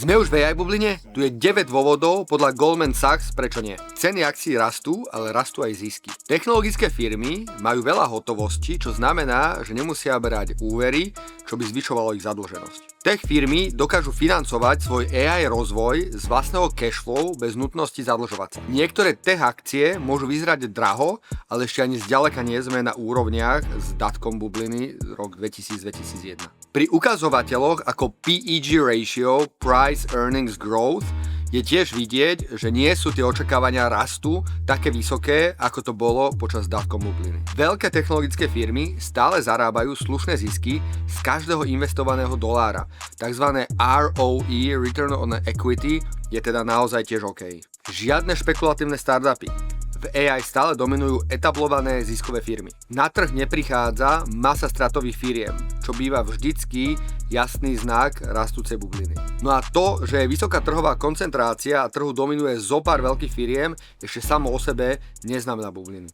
Sme už v AI bubline? Tu je 9 dôvodov podľa Goldman Sachs, prečo nie. Ceny akcií rastú, ale rastú aj zisky. Technologické firmy majú veľa hotovosti, čo znamená, že nemusia brať úvery, čo by zvyšovalo ich zadlženosť. Tech firmy dokážu financovať svoj AI rozvoj z vlastného cashflow bez nutnosti zadlžovať sa. Niektoré tech akcie môžu vyzerať draho, ale ešte ani zďaleka nie sme na úrovniach z dotcom bubliny rok 2000-2001. Pri ukazovateľoch ako PEG ratio, Price Earnings Growth, je tiež vidieť, že nie sú tie očakávania rastu také vysoké, ako to bolo počas dotcom bubliny. Veľké technologické firmy stále zarábajú slušné zisky z každého investovaného dolára. Takzvané ROE, Return on Equity, je teda naozaj tiež OK. Žiadne špekulatívne startupy. V AI stále dominujú etablované ziskové firmy. Na trh neprichádza masa stratových firiem, čo býva vždycky jasný znak rastúcej bubliny. No a to, že je vysoká trhová koncentrácia a trhu dominuje zopár veľkých firiem, ešte samo o sebe neznamená bublinu.